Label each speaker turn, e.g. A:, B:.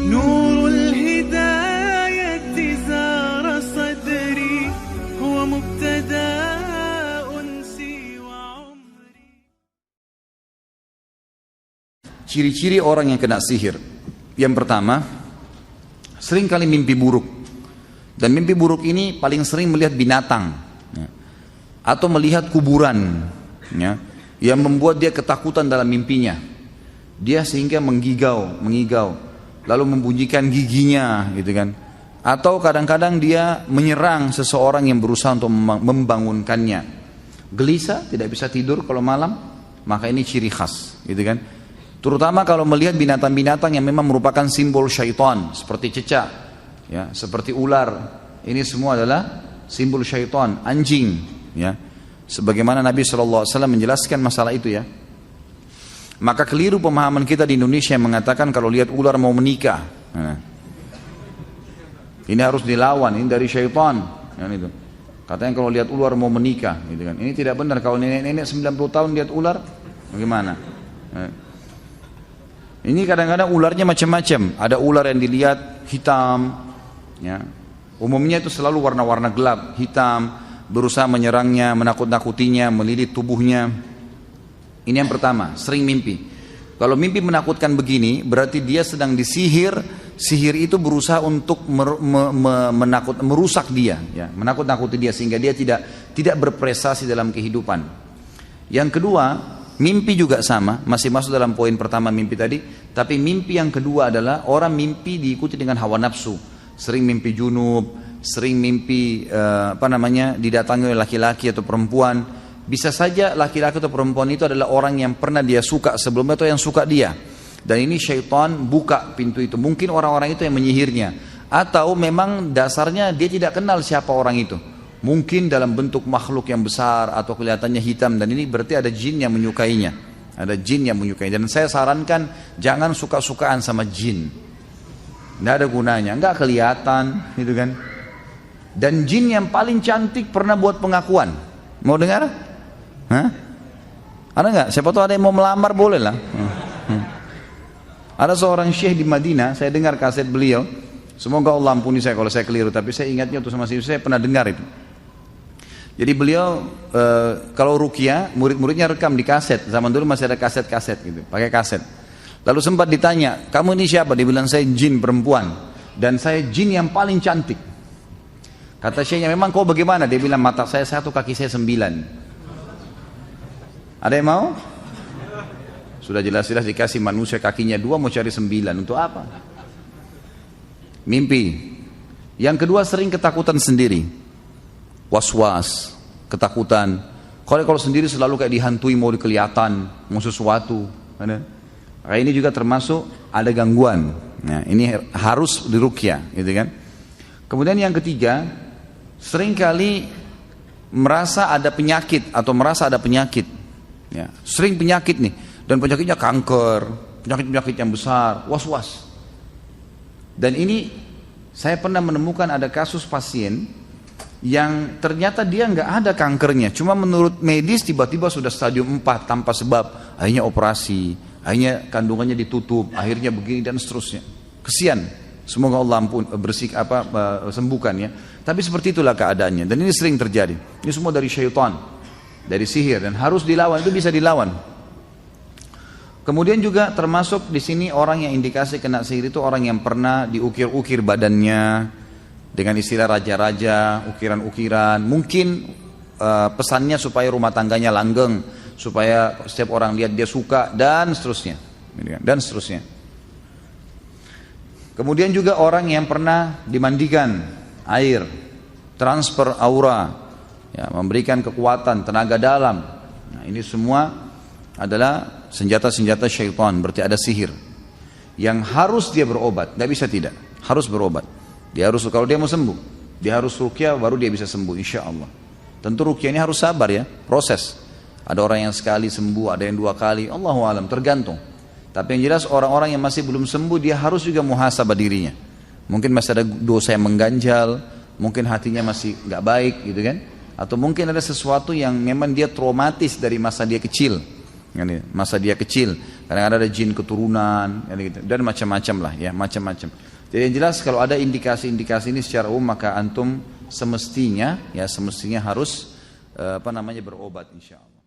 A: نور الهداية زار صدري هو مبتدأ أنسي وعمري.
B: Ciri-ciri orang yang kena sihir. Yang pertama, sering kali mimpi buruk. Dan mimpi buruk ini paling sering melihat binatang, ya, atau melihat kuburan, ya, yang membuat dia ketakutan dalam mimpinya. Dia sehingga mengigau, lalu membunyikan giginya, gitu kan. Atau kadang-kadang dia menyerang seseorang yang berusaha untuk membangunkannya. Gelisah, tidak bisa tidur kalau malam, maka ini ciri khas, gitu kan. Terutama kalau melihat binatang-binatang yang memang merupakan simbol syaitan, seperti cecak, ya, seperti ular. Ini semua adalah simbol syaitan, anjing, ya. Sebagaimana Nabi SAW menjelaskan masalah itu, ya. Maka keliru pemahaman kita di Indonesia yang mengatakan kalau lihat ular mau menikah. Nah, ini harus dilawan, ini dari syaitan, ya, itu. Katanya kalau lihat ular mau menikah, gitu kan. Ini tidak benar. Kalau nenek-nenek 90 tahun lihat ular, bagaimana? Nah, ini kadang-kadang ularnya macam-macam. Ada ular yang dilihat hitam, ya. Umumnya itu selalu warna-warna gelap, hitam, berusaha menyerangnya, menakut-nakutinya, melilit tubuhnya. Ini yang pertama, sering mimpi. Kalau mimpi menakutkan begini, berarti dia sedang disihir. Sihir itu berusaha untuk merusak dia, ya, menakut-nakuti dia sehingga dia tidak berprestasi dalam kehidupan. Yang kedua, mimpi juga sama, masih masuk dalam poin pertama mimpi tadi, tapi mimpi yang kedua adalah orang mimpi diikuti dengan hawa nafsu. Sering mimpi junub, sering mimpi didatangi oleh laki-laki atau perempuan. Bisa saja laki-laki atau perempuan itu adalah orang yang pernah dia suka sebelumnya atau yang suka dia. Dan ini syaitan buka pintu itu. Mungkin orang-orang itu yang menyihirnya, atau memang dasarnya dia tidak kenal siapa orang itu. Mungkin dalam bentuk makhluk yang besar atau kelihatannya hitam, dan ini berarti ada jin yang menyukainya. Ada jin yang menyukainya. Dan saya sarankan jangan suka-sukaan sama jin. Tidak ada gunanya, nggak kelihatan, gitu kan. Dan jin yang paling cantik pernah buat pengakuan. Mau dengar? Hah? Ada nggak? Siapa tahu ada yang mau melamar, boleh lah. Ada seorang syekh di Madinah, saya dengar kaset beliau. Semoga Allah ampuni saya kalau saya keliru, tapi saya ingatnya waktu sama saya pernah dengar itu. Jadi beliau kalau ruqyah, murid-muridnya rekam di kaset. Zaman dulu masih ada kaset-kaset gitu, pakai kaset. Lalu sempat ditanya, kamu ini siapa? Dia bilang, saya jin perempuan, dan saya jin yang paling cantik. Kata syekhnya, memang kau bagaimana? Dia bilang, mata saya 1, kaki saya 9. Ada yang mau? Sudah jelas-jelas dikasih manusia kakinya 2, mau cari 9, untuk apa? Mimpi. Yang kedua, sering ketakutan sendiri. Was-was, ketakutan. Kalau sendiri selalu kayak dihantui, mau kelihatan, mau sesuatu. Ini juga termasuk ada gangguan. Nah, ini harus diruqyah, gitu kan? Kemudian yang ketiga, seringkali merasa ada penyakit atau merasa ada penyakit. Ya, sering penyakit nih, dan penyakitnya kanker, penyakit-penyakit yang besar, was-was. Dan ini saya pernah menemukan ada kasus pasien yang ternyata dia nggak ada kankernya, cuma menurut medis tiba-tiba sudah stadium 4 tanpa sebab, akhirnya operasi, akhirnya kandungannya ditutup, akhirnya begini dan seterusnya. Kesian, semoga Allah sembuhkan, ya. Tapi seperti itulah keadaannya, dan ini sering terjadi. Ini semua dari syaitan, dari sihir, dan harus dilawan. Itu bisa dilawan. Kemudian juga termasuk di sini orang yang indikasi kena sihir itu orang yang pernah diukir-ukir badannya dengan istilah raja-raja, ukiran-ukiran. Mungkin pesannya supaya rumah tangganya langgeng, supaya setiap orang lihat dia suka, dan seterusnya. Dan seterusnya. Kemudian juga orang yang pernah dimandikan air, transfer aura, ya, memberikan kekuatan, tenaga dalam. Nah, ini semua adalah senjata-senjata syaitan, berarti ada sihir. Yang harus dia berobat, tidak bisa tidak, harus berobat. Dia harus, kalau dia mau sembuh, dia harus ruqyah, baru dia bisa sembuh, insya Allah. Tentu ruqyah ini harus sabar, ya, proses. Ada orang yang sekali sembuh, ada yang 2 kali, Allahu alam, tergantung. Tapi yang jelas orang-orang yang masih belum sembuh, dia harus juga muhasabah dirinya. Mungkin masih ada dosa yang mengganjal, mungkin hatinya masih nggak baik, gitu kan? Atau mungkin ada sesuatu yang memang dia traumatis dari masa dia kecil. masa dia kecil, kadang-kadang ada jin keturunan, gitu. Dan macam-macam lah ya, macam-macam. Jadi yang jelas kalau ada indikasi-indikasi ini secara umum maka antum semestinya harus berobat insya Allah.